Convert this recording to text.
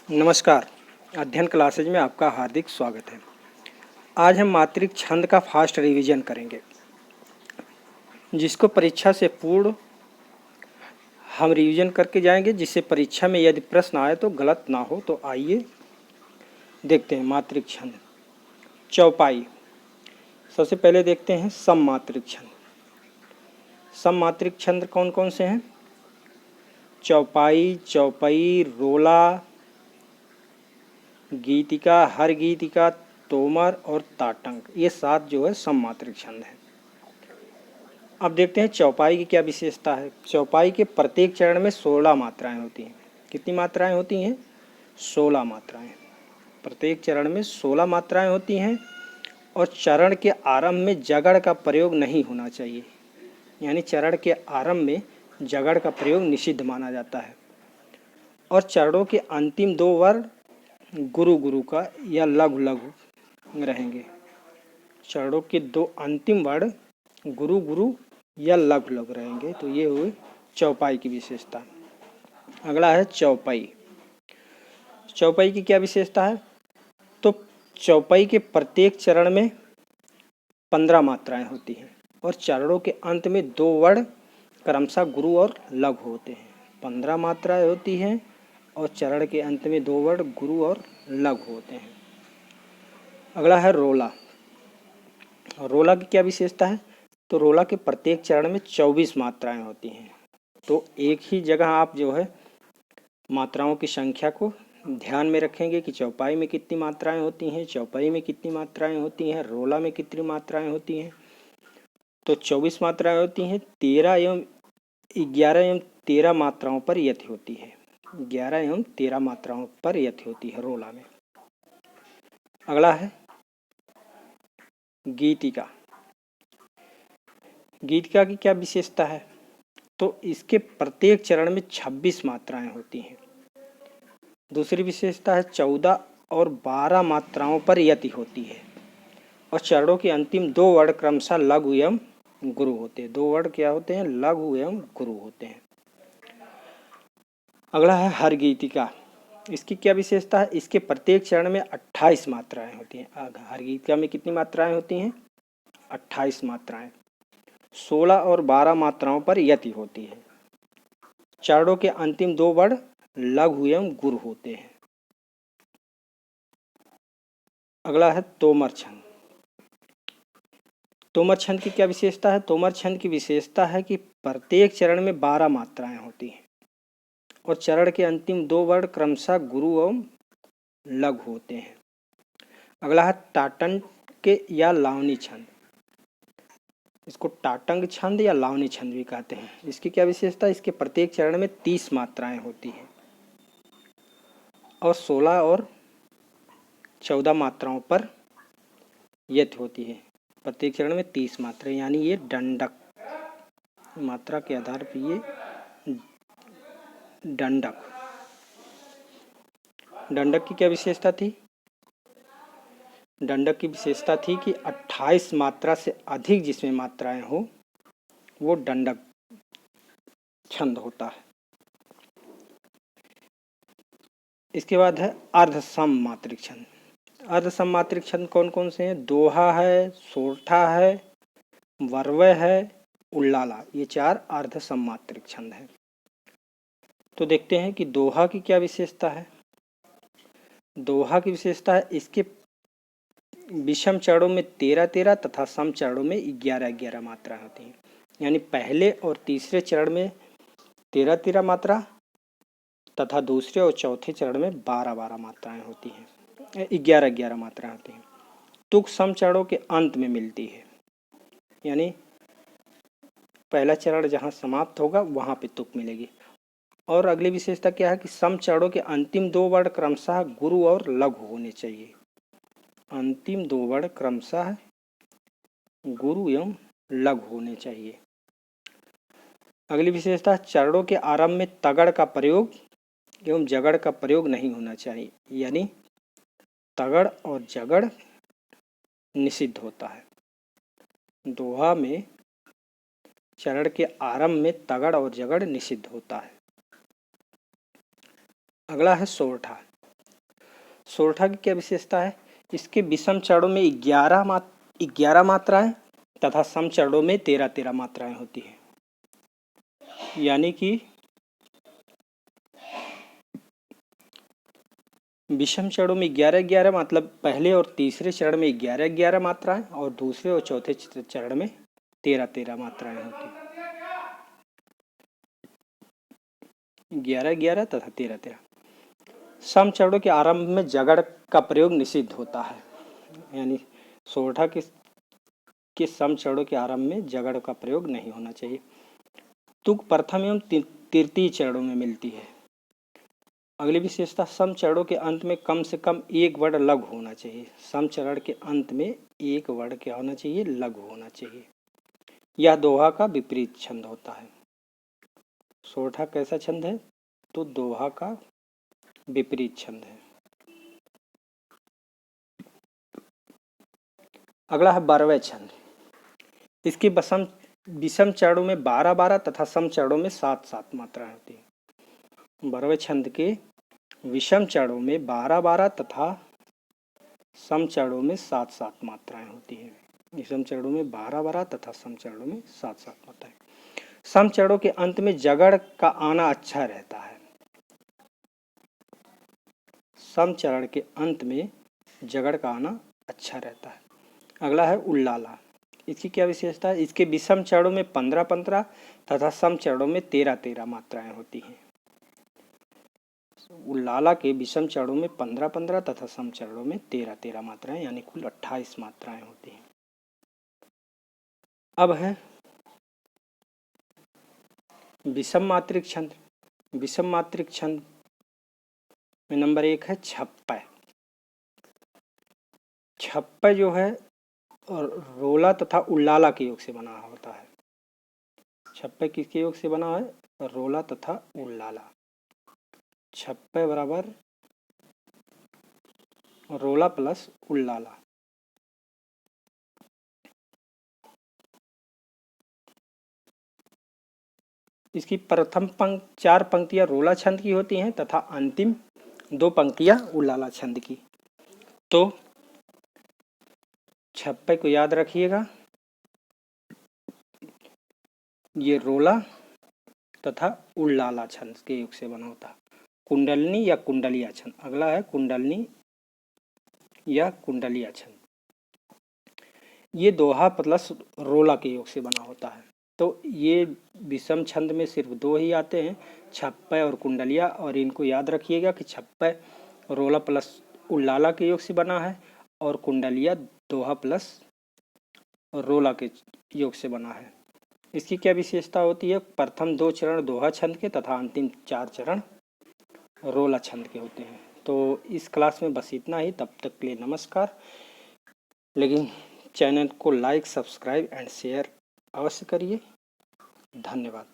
नमस्कार। अध्ययन क्लासेज में आपका हार्दिक स्वागत है। आज हम मात्रिक छंद का फास्ट रिवीजन करेंगे, जिसको परीक्षा से पूर्व हम रिवीजन करके जाएंगे, जिससे परीक्षा में यदि प्रश्न आए तो गलत ना हो। तो आइए देखते हैं मात्रिक छंद। चौपाई। सबसे पहले देखते हैं सममात्रिक छंद। सममात्रिक छंद कौन कौन से हैं? चौपाई, चौपई, रोला, गीतिका, हर गीतिका, तोमर और ताटंक, ये 7 जो है सममात्रिक छंद हैं। अब देखते हैं चौपाई की क्या विशेषता है। चौपाई के प्रत्येक चरण में 16 मात्राएं होती हैं। कितनी मात्राएं होती हैं? 16 मात्राएं। प्रत्येक चरण में 16 मात्राएं होती हैं और चरण के आरंभ में जगड़ का प्रयोग नहीं होना चाहिए, यानी चरण के आरंभ में जगड़ का प्रयोग निषिद्ध माना जाता है। और चरणों के अंतिम 2 वर्ण गुरु गुरु का या लघु लघु रहेंगे। चरणों के 2 अंतिम वर्ण गुरु गुरु या लघु लघु रहेंगे। तो ये हुई चौपाई की विशेषता। अगला है चौपाई। चौपाई की क्या विशेषता है? तो चौपाई के प्रत्येक चरण में 15 मात्राएं होती हैं और चरणों के अंत में 2 वर्ण क्रमशः गुरु और लघु होते हैं। 15 मात्राएं होती हैं और चरण के अंत में 2 वर्ण गुरु और लघु होते हैं। अगला है रोला। रोला की क्या विशेषता है? तो रोला के प्रत्येक चरण में 24 मात्राएं होती हैं। तो एक ही जगह आप जो है मात्राओं की संख्या को ध्यान में रखेंगे कि चौपाई में कितनी मात्राएं होती हैं, चौपाई में कितनी मात्राएं होती हैं, रोला में कितनी मात्राएं होती हैं। तो 24 मात्राएं होती हैं। 11 एवं 11 एवं 13 मात्राओं पर यति होती है। 11 एवं 13 मात्राओं पर यति होती है रोला में। अगला है गीतिका। गीतिका की क्या विशेषता है? तो इसके प्रत्येक चरण में 26 मात्राएं होती हैं। दूसरी विशेषता है 14 और 12 मात्राओं पर यति होती है और चरणों के अंतिम 2 वर्ण क्रमशः लघु एवं गुरु होते हैं। 2 वर्ण क्या होते हैं? लघु एवं गुरु होते हैं। अगला है हर गीतिका। इसकी क्या विशेषता है? इसके प्रत्येक चरण में 28 मात्राएं होती हैं। हर गीतिका में कितनी मात्राएं होती हैं? 28 मात्राएं। 16 और 12 मात्राओं पर यति होती है। चरणों के अंतिम 2 वर्ण लघु एवं गुरु होते हैं। अगला है तोमर छंद। तोमर छंद की क्या विशेषता है? तोमर छंद की विशेषता है कि प्रत्येक चरण में 12 मात्राएं होती हैं और चरण के अंतिम 2 वर्ण क्रमशः गुरु एवं लघु होते हैं। अगला है टाटंक या लावनी छंद। इसको टाटंक छंद या लावनी छंद भी कहते हैं। इसकी क्या विशेषता है? इसके प्रत्येक चरण में 30 मात्राएं होती हैं और 16 और 14 मात्राओं पर यति होती है। प्रत्येक चरण में 30 मात्राएं, यानी ये दंडक मात्रा के आधार पर ये दंडक। दंडक की क्या विशेषता थी? दंडक की विशेषता थी कि 28 मात्रा से अधिक जिसमें मात्राएं हो वो दंडक छंद होता है। इसके बाद है अर्धसम मात्रिक छंद। अर्धसम मात्रिक छंद कौन कौन से हैं? दोहा है, सोरठा है, वर्वय है, उल्लाला, ये 4 अर्धसम मात्रिक छंद हैं। तो देखते हैं कि दोहा की क्या विशेषता है। दोहा की विशेषता है इसके विषम चरणों में 13-13 तथा सम चरणों में 11-11 मात्राएं होती हैं। यानी पहले और तीसरे चरण में 13-13 मात्रा तथा दूसरे और चौथे चरण में 12-12 मात्राएं होती हैं, 11-11 मात्राएं होती हैं। तुक सम चरणों के अंत में मिलती है, यानी पहला चरण जहां समाप्त होगा वहां पे तुक मिलेगी। और अगली विशेषता क्या है कि सम चरणों के अंतिम 2 वर्ण क्रमशः गुरु और लघु होने चाहिए। अंतिम 2 वर्ण क्रमशः गुरु एवं लघु होने चाहिए। अगली विशेषता चरणों के आरंभ में तगड़ का प्रयोग एवं जगड़ का प्रयोग नहीं होना चाहिए, यानी तगड़ और जगड़ निषिद्ध होता है। दोहा में चरण के आरंभ में तगड़ और जगड़ निषिद्ध होता है। अगला है सोरठा। सोरठा की क्या विशेषता है? इसके विषम चरणों में 11 मात्राएं तथा सम चरणों में 13 मात्राएं होती हैं। यानी कि विषम चरणों में 11 मतलब पहले और तीसरे चरण में 11 मात्राएं और दूसरे और चौथे चरण में 13 मात्राएं होती हैं। 11 तथा 13 सम चरणों के आरंभ में जगड़ का प्रयोग निषिद्ध होता है। यानी सोरठा के सम चरणों के आरंभ में जगड़ का प्रयोग नहीं होना चाहिए। तुक प्रथम एवं तृतीय चरणों में मिलती है। अगली विशेषता, सम चरणों के अंत में कम से कम एक वर्ण लघु होना चाहिए। सम चरण के अंत में एक वर्ण क्या होना चाहिए? लघु होना चाहिए। यह दोहा का विपरीत छंद होता है। सोरठा कैसा छंद है? तो दोहा का विपरीत छंद है। अगला है 12वें छंद। इसकी विषम चरणों में 12 तथा सम चरणों में 7 मात्राएं होती हैं। 12वें छंद के विषम चरणों में 12 तथा सम चरणों में 7 मात्राएं होती हैं। विषम चरणों में 12 तथा सम चरणों में 7 मात्राएं। सम चरणों के अंत में जगड़ का आना अच्छा रहता है। सम चरण के अंत में जगड़ का आना अच्छा रहता है। अगला है उल्लाला। इसकी क्या विशेषता है? इसके विषम चरणों में 15 तथा सम चरणों में 13 मात्राएं होती हैं। उल्लाला के विषम चरणों में 15 तथा सम चरणों में 13 मात्राएं यानी कुल 28 मात्राएं होती हैं। अब है विषम मात्रिक छंद। विषम मात्रिक छंद में नंबर 1 है छप्पय। छप्पय जो है रोला तथा उल्लाला के योग से बना होता है। छप्पय किसके योग से बना है? रोला तथा उल्लाला। छप्पय बराबर रोला प्लस उल्लाला। इसकी प्रथम 4 पंक्तियां रोला छंद की होती हैं तथा अंतिम 2 पंक्तियां उल्लाला छंद की। तो छप्पय को याद रखिएगा, ये रोला तथा उल्लाला छंद के योग से बना होता है। कुंडलनी या कुंडलिया छंद। अगला है कुंडलनी या कुंडलिया छंद। ये दोहा प्लस रोला के योग से बना होता है। तो ये विषम छंद में सिर्फ 2 ही आते हैं, छप्पय और कुंडलिया। और इनको याद रखिएगा कि छप्पय रोला प्लस उल्लाला के योग से बना है और कुंडलिया दोहा प्लस रोला के योग से बना है। इसकी क्या विशेषता होती है? प्रथम 2 चरण दोहा छंद के तथा अंतिम 4 चरण रोला छंद के होते हैं। तो इस क्लास में बस इतना ही। तब तक के लिए नमस्कार। लेकिन चैनल को लाइक, सब्सक्राइब एंड शेयर अवश्य करिए। धन्यवाद।